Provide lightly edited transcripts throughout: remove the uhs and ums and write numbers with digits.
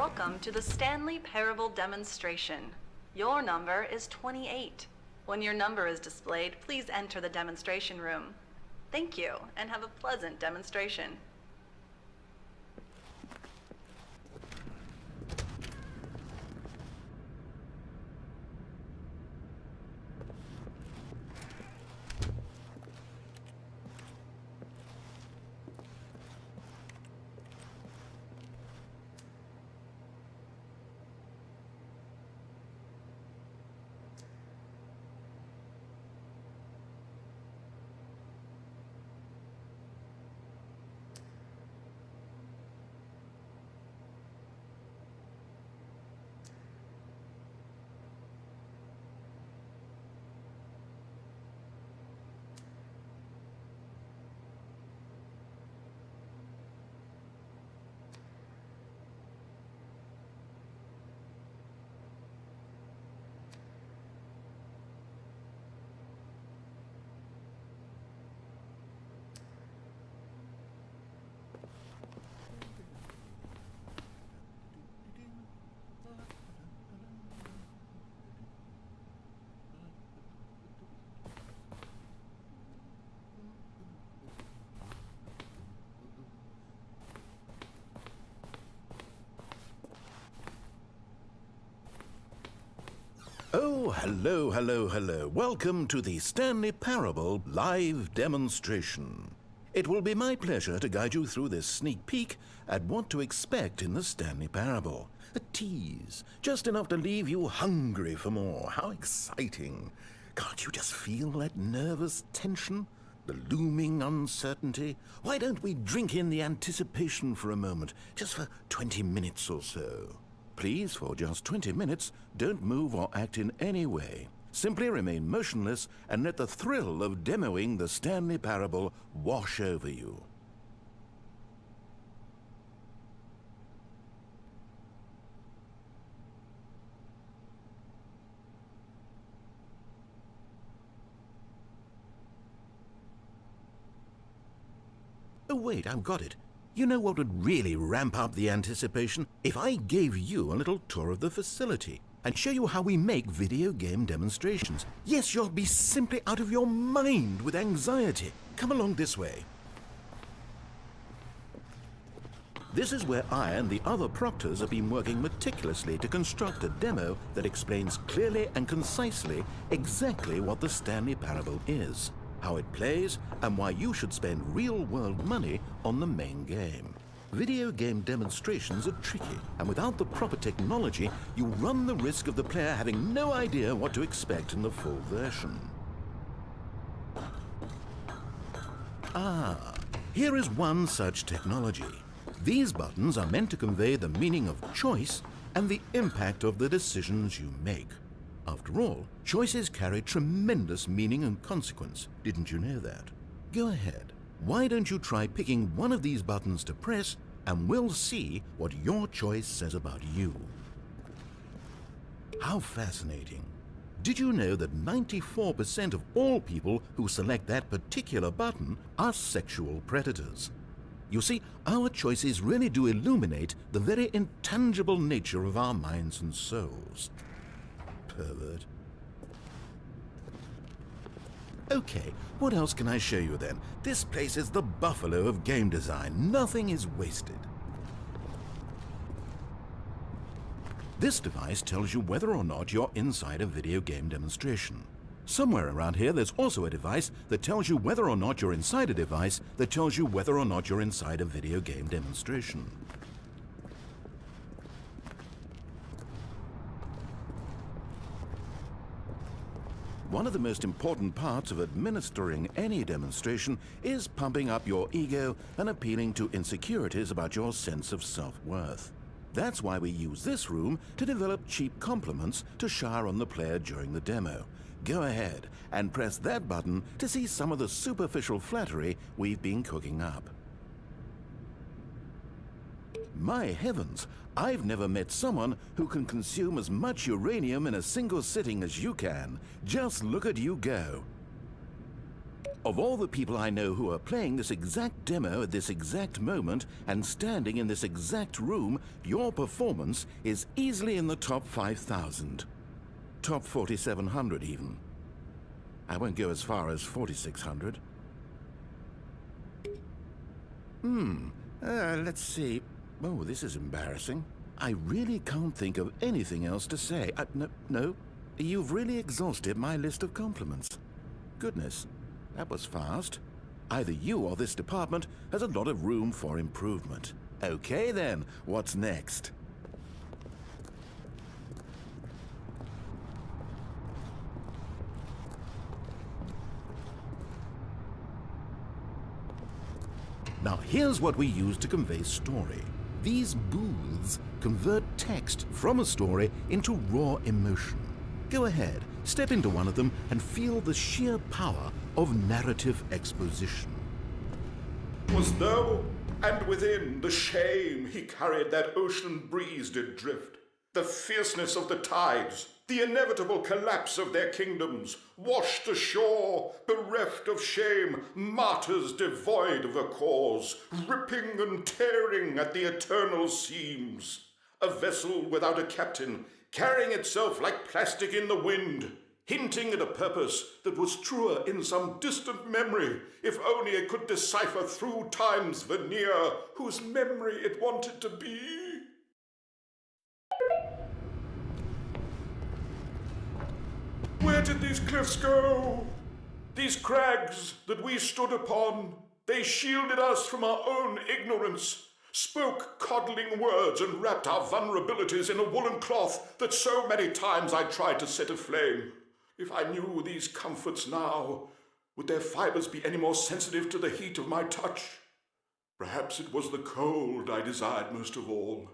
Welcome to the Stanley Parable demonstration. Your number is 28. When your number is displayed, please enter the demonstration room. Thank you, and have a pleasant demonstration. Oh, hello. Welcome to the Stanley Parable live demonstration. It will be my pleasure to guide you through this sneak peek at what to expect in the Stanley Parable. A tease, just enough to leave you hungry for more. How exciting. Can't you just feel that nervous tension? The looming uncertainty? Why don't we drink in the anticipation for a moment, just for 20 minutes or so? Please, for just 20 minutes, don't move or act in any way. Simply remain motionless and let the thrill of demoing the Stanley Parable wash over you. Oh wait, I've got it. You know what would really ramp up the anticipation? If I gave you a little tour of the facility and show you how we make video game demonstrations. Yes, you'll be simply out of your mind with anxiety. Come along this way. This is where I and the other proctors have been working meticulously to construct a demo that explains clearly and concisely exactly what the Stanley Parable is, how it plays, and why you should spend real-world money on the main game. Video game demonstrations are tricky, and without the proper technology, you run the risk of the player having no idea what to expect in the full version. Ah, here is one such technology. These buttons are meant to convey the meaning of choice and the impact of the decisions you make. After all, choices carry tremendous meaning and consequence. Didn't you know that? Go ahead. Why don't you try picking one of these buttons to press, and we'll see what your choice says about you. How fascinating. Did you know that 94% of all people who select that particular button are sexual predators? You see, our choices really do illuminate the very intangible nature of our minds and souls. Pervert. Okay, what else can I show you then? This place is the buffalo of game design. Nothing is wasted. This device tells you whether or not you're inside a video game demonstration. Somewhere around here there's also a device that tells you whether or not you're inside a device that tells you whether or not you're inside a video game demonstration. One of the most important parts of administering any demonstration is pumping up your ego and appealing to insecurities about your sense of self-worth. That's why we use this room to develop cheap compliments to shower on the player during the demo. Go ahead and press that button to see some of the superficial flattery we've been cooking up. My heavens, I've never met someone who can consume as much uranium in a single sitting as you can. Just look at you go. Of all the people I know who are playing this exact demo at this exact moment and standing in this exact room, your performance is easily in the top 5,000. Top 4,700 even. I won't go as far as 4,600. Let's see. Oh, this is embarrassing. I really can't think of anything else to say. No, you've really exhausted my list of compliments. Goodness, that was fast. Either you or this department has a lot of room for improvement. Okay then, what's next? Now here's what we use to convey story. These booths convert text from a story into raw emotion. Go ahead, step into one of them and feel the sheer power of narrative exposition. Was though, and within the shame he carried that ocean breeze did drift, the fierceness of the tides, the inevitable collapse of their kingdoms, washed ashore, bereft of shame, martyrs devoid of a cause, ripping and tearing at the eternal seams. A vessel without a captain, carrying itself like plastic in the wind, hinting at a purpose that was truer in some distant memory, if only it could decipher through time's veneer whose memory it wanted to be. Where did these cliffs go? These crags that we stood upon, they shielded us from our own ignorance, spoke coddling words and wrapped our vulnerabilities in a woolen cloth that so many times I tried to set aflame. If I knew these comforts now, would their fibers be any more sensitive to the heat of my touch? Perhaps it was the cold I desired most of all,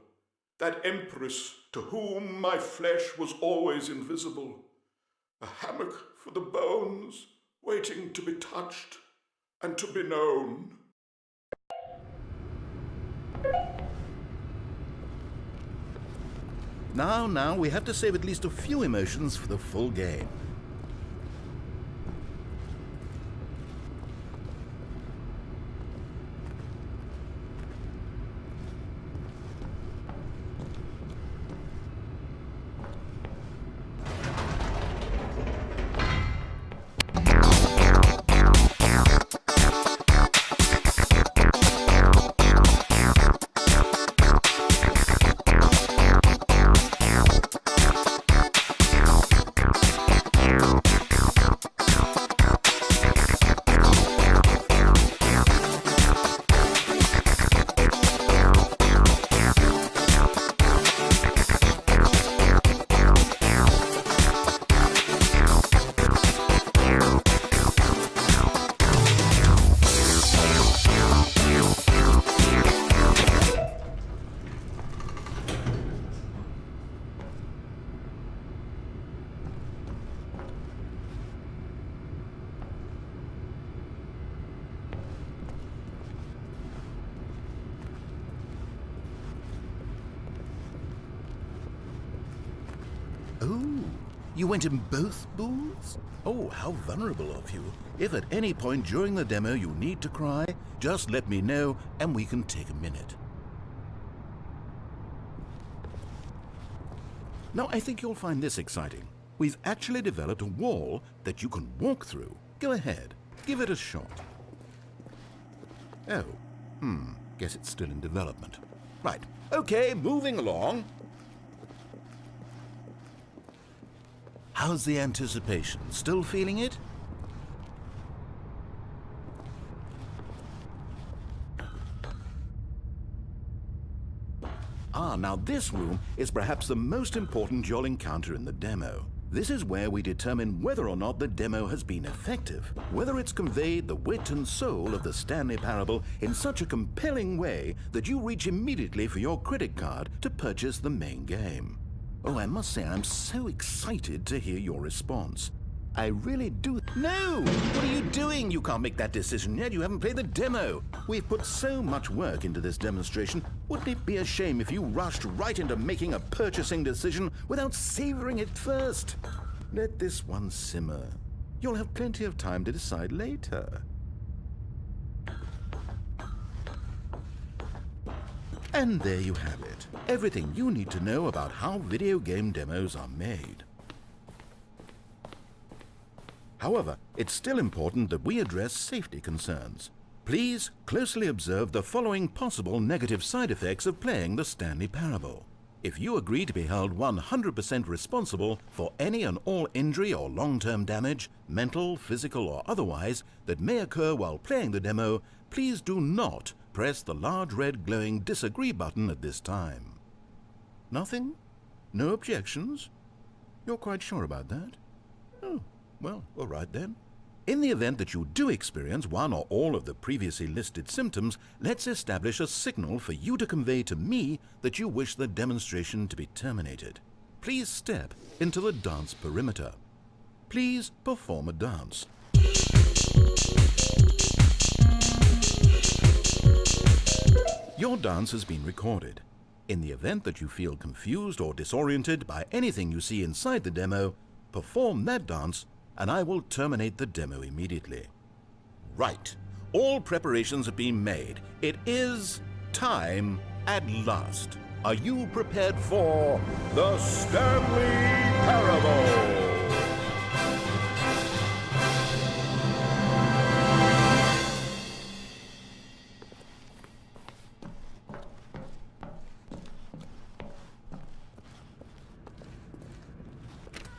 that empress to whom my flesh was always invisible. A hammock for the bones, waiting to be touched and to be known. Now, we have to save at least a few emotions for the full game. Oh, you went in both booths? Oh, how vulnerable of you. If at any point during the demo you need to cry, just let me know and we can take a minute. Now, I think you'll find this exciting. We've actually developed a wall that you can walk through. Go ahead, give it a shot. Oh, guess it's still in development. Right, okay, moving along. How's the anticipation? Still feeling it? Now this room is perhaps the most important you'll encounter in the demo. This is where we determine whether or not the demo has been effective, whether it's conveyed the wit and soul of the Stanley Parable in such a compelling way that you reach immediately for your credit card to purchase the main game. Oh, I must say, I'm so excited to hear your response. I really do. No! What are you doing? You can't make that decision yet. You haven't played the demo. We've put so much work into this demonstration. Wouldn't it be a shame if you rushed right into making a purchasing decision without savoring it first? Let this one simmer. You'll have plenty of time to decide later. And there you have it. Everything you need to know about how video game demos are made. However, it's still important that we address safety concerns. Please closely observe the following possible negative side effects of playing the Stanley Parable. If you agree to be held 100% responsible for any and all injury or long-term damage, mental, physical or otherwise, that may occur while playing the demo, please do not press the large red glowing disagree button at this time. Nothing? No objections? You're quite sure about that? Oh, well, all right then. In the event that you do experience one or all of the previously listed symptoms, let's establish a signal for you to convey to me that you wish the demonstration to be terminated. Please step into the dance perimeter. Please perform a dance. Your dance has been recorded. In the event that you feel confused or disoriented by anything you see inside the demo, perform that dance and I will terminate the demo immediately. Right. All preparations have been made. It is time at last. Are you prepared for the Stanley Parable?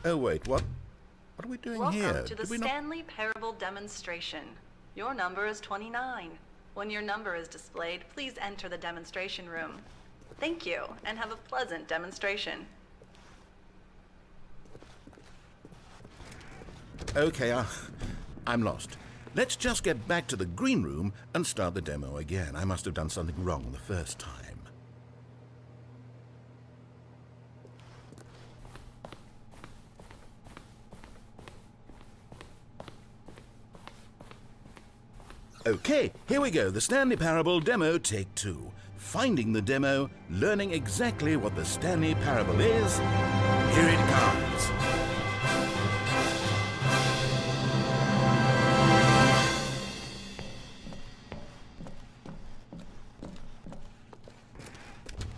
Oh wait, what? What are we doing here? Welcome to the Stanley Parable demonstration. Your number is 29. When your number is displayed, please enter the demonstration room. Thank you, and have a pleasant demonstration. Okay, I'm lost. Let's just get back to the green room and start the demo again. I must have done something wrong the first time. Okay, here we go. The Stanley Parable demo take 2. Finding the demo, learning exactly what the Stanley Parable is. Here it comes.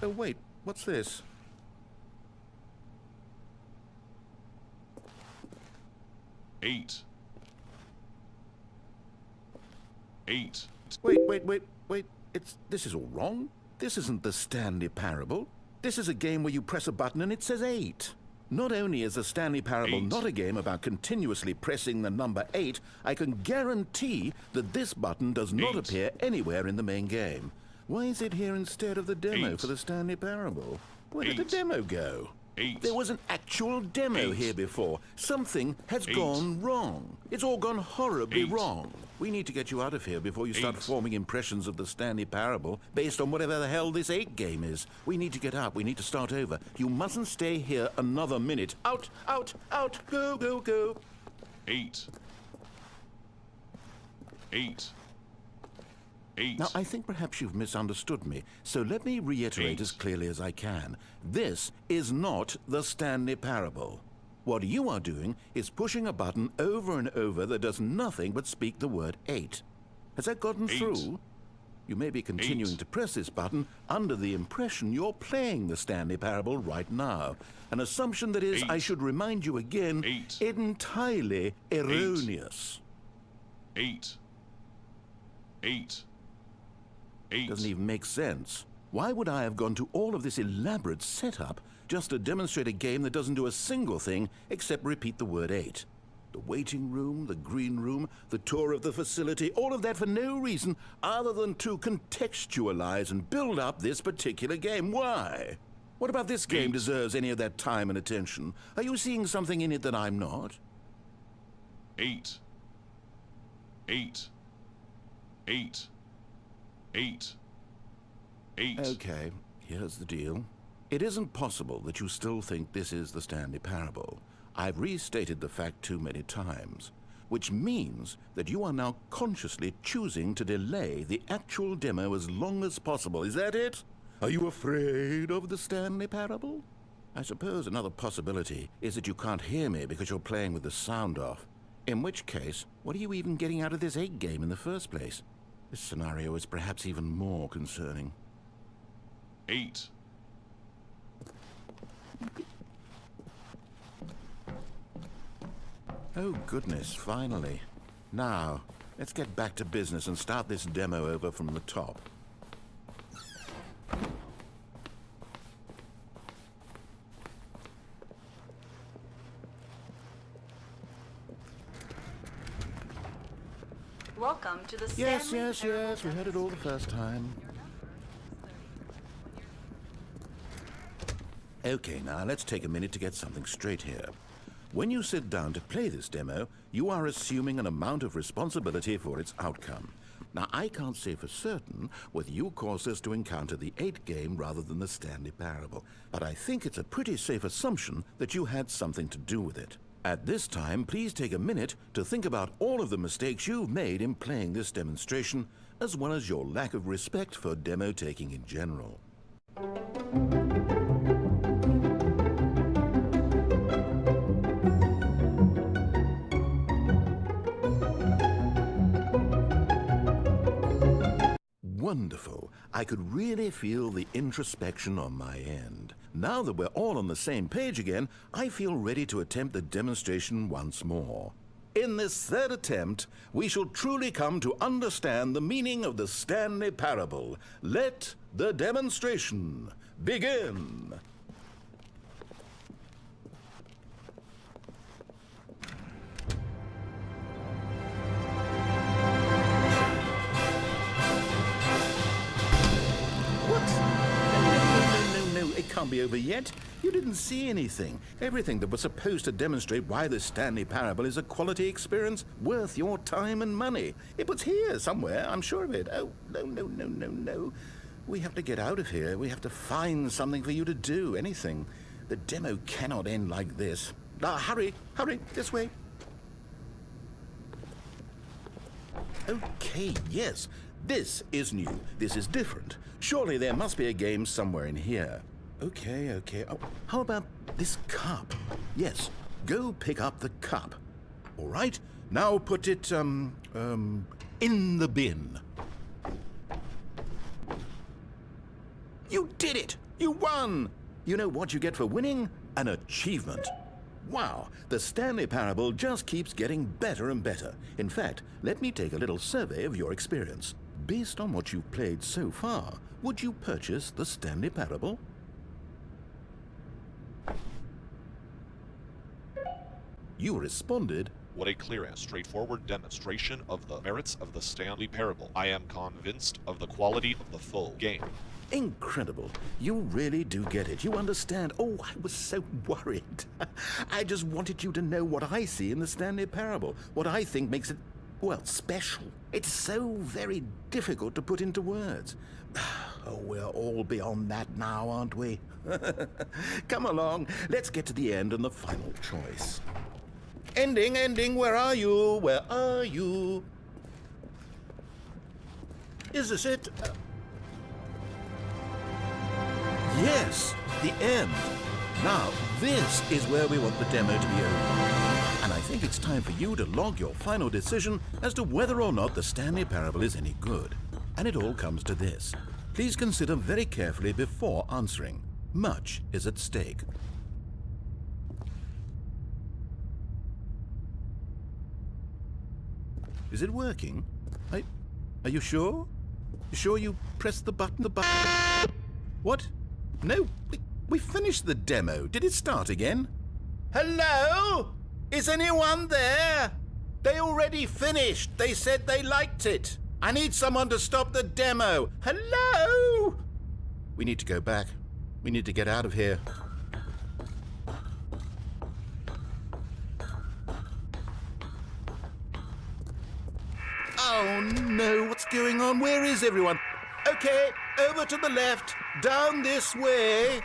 Oh wait, what's this? Eight. Wait. This is all wrong. This isn't the Stanley Parable. This is a game where you press a button and it says 8. Not only is the Stanley Parable not a game about continuously pressing the number 8, I can guarantee that this button does not appear anywhere in the main game. Why is it here instead of the demo for the Stanley Parable? Where did the demo go? There was an actual demo here before. Something has gone wrong. It's all gone horribly wrong. We need to get you out of here before you start forming impressions of the Stanley Parable based on whatever the hell this 8 game is. We need to get out. We need to start over. You mustn't stay here another minute. Out, out, out. Go, go, go. 8. Now, I think perhaps you've misunderstood me, so let me reiterate as clearly as I can. This is not the Stanley Parable. What you are doing is pushing a button over and over that does nothing but speak the word 8. Has that gotten through? You may be continuing to press this button under the impression you're playing the Stanley Parable right now. An assumption that is, I should remind you again, entirely erroneous. 8. Doesn't even make sense. Why would I have gone to all of this elaborate setup just to demonstrate a game that doesn't do a single thing except repeat the word 8? The waiting room, the green room, the tour of the facility, all of that for no reason other than to contextualize and build up this particular game. Why? What about this game deserves any of that time and attention? Are you seeing something in it that I'm not? 8. Okay, here's the deal. It isn't possible that you still think this is the Stanley Parable. I've restated the fact too many times, which means that you are now consciously choosing to delay the actual demo as long as possible. Is that it? Are you afraid of the Stanley Parable? I suppose another possibility is that you can't hear me because you're playing with the sound off. In which case, what are you even getting out of this 8 game in the first place? This scenario is perhaps even more concerning. 8. Oh, goodness, finally. Now, let's get back to business and start this demo over from the top. Welcome to the Yes, Stanley yes, Parable yes, we heard it all the first time. Okay, now let's take a minute to get something straight here. When you sit down to play this demo, you are assuming an amount of responsibility for its outcome. Now, I can't say for certain whether you caused us to encounter the 8 game rather than the Stanley Parable, but I think it's a pretty safe assumption that you had something to do with it. At this time, please take a minute to think about all of the mistakes you've made in playing this demonstration, as well as your lack of respect for demo taking in general. Wonderful. I could really feel the introspection on my end. Now that we're all on the same page again, I feel ready to attempt the demonstration once more. In this third attempt, we shall truly come to understand the meaning of the Stanley Parable. Let the demonstration begin. It can't be over yet. You didn't see anything. Everything that was supposed to demonstrate why the Stanley Parable is a quality experience worth your time and money. It was here somewhere, I'm sure of it. Oh, no. We have to get out of here. We have to find something for you to do, anything. The demo cannot end like this. Hurry, this way. Okay, yes. This is new. This is different. Surely there must be a game somewhere in here. Okay. Oh, how about this cup? Yes, go pick up the cup. All right, now put it, in the bin. You did it! You won! You know what you get for winning? An achievement. Wow, the Stanley Parable just keeps getting better and better. In fact, let me take a little survey of your experience. Based on what you've played so far, would you purchase the Stanley Parable? You responded, "What a clear and straightforward demonstration of the merits of the Stanley Parable. I am convinced of the quality of the full game." incredible. You really do get it. You understand. Oh, I was so worried. I just wanted you to know what I see in the Stanley Parable, what I think makes it, well, special. It's so very difficult to put into words. Oh, we're all beyond that now, aren't we? Come along, let's get to the end and the final choice. Ending, where are you? Where are you? Is this it? Yes, the end. Now, this is where we want the demo to be over. And I think it's time for you to log your final decision as to whether or not the Stanley Parable is any good. And it all comes to this. Please consider very carefully before answering. Much is at stake. Is it working? Are you sure? You sure you pressed the button? What? No, we finished the demo. Did it start again? Hello? Is anyone there? They already finished. They said they liked it. I need someone to stop the demo. Hello? We need to go back. We need to get out of here. Oh no, what's going on? Where is everyone? Okay, over to the left, down this way.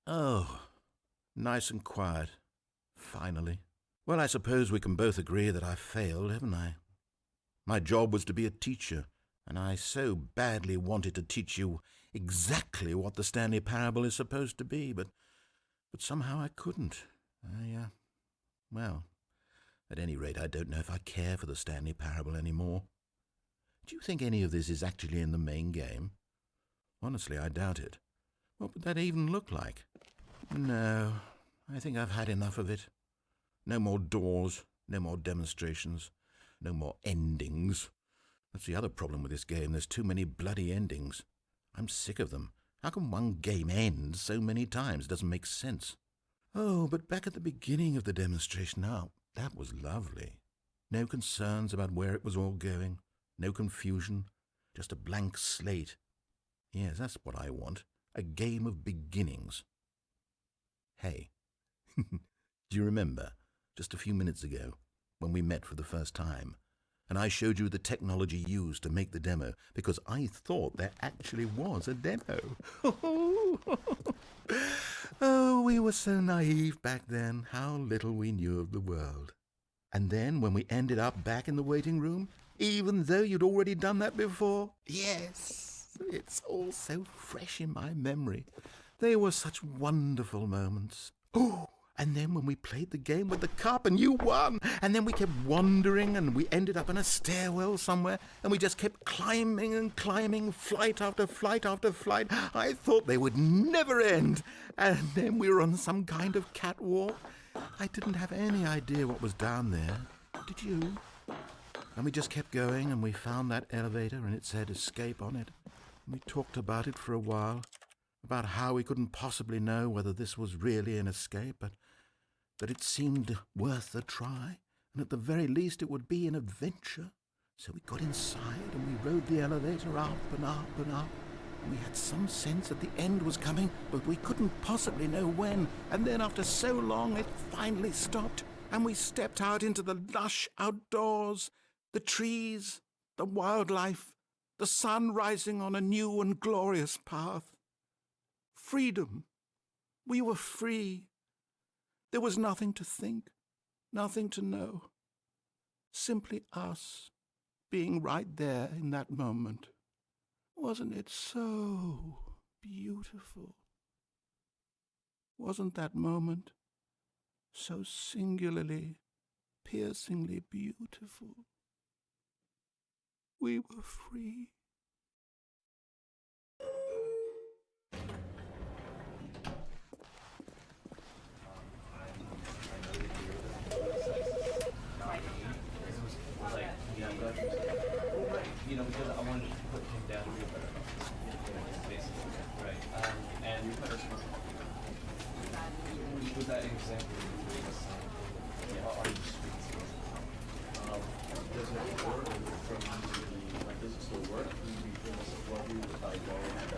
Oh, nice and quiet. Finally. Well, I suppose we can both agree that I failed, haven't I? My job was to be a teacher, and I so badly wanted to teach you exactly what the Stanley Parable is supposed to be, but somehow I couldn't. Well, At any rate, I don't know if I care for the Stanley Parable anymore. Do you think any of this is actually in the main game? Honestly, I doubt it. What would that even look like? No, I think I've had enough of it. No more doors, no more demonstrations, no more endings. That's the other problem with this game. There's too many bloody endings. I'm sick of them. How can one game end so many times? It doesn't make sense. Oh, but back at the beginning of the demonstration, now, that was lovely. No concerns about where it was all going. No confusion. Just a blank slate. Yes, that's what I want. A game of beginnings. Hey, do you remember, just a few minutes ago, when we met for the first time, and I showed you the technology used to make the demo, because I thought there actually was a demo. Oh, we were so naive back then, how little we knew of the world. And then, when we ended up back in the waiting room, even though you'd already done that before, yes, it's all so fresh in my memory. They were such wonderful moments. Oh, and then when we played the game with the cup and you won, and then we kept wandering and we ended up in a stairwell somewhere and we just kept climbing and climbing, flight after flight after flight. I thought they would never end. And then we were on some kind of catwalk. I didn't have any idea what was down there. Did you? And we just kept going and we found that elevator and it said escape on it. And we talked about it for a while. About how we couldn't possibly know whether this was really an escape, but that it seemed worth a try, and at the very least it would be an adventure. So we got inside and we rode the elevator up and up and up. And we had some sense that the end was coming, but we couldn't possibly know when. And then after so long it finally stopped, and we stepped out into the lush outdoors, the trees, the wildlife, the sun rising on a new and glorious path. Freedom. We were free. There was nothing to think, nothing to know. Simply us being right there in that moment. Wasn't it so beautiful? Wasn't that moment so singularly, piercingly beautiful? We were free. You know, because I wanted to put him down here, basically, right? And we put our with that example, are you streets? Does it work from like does it still work? What we would like going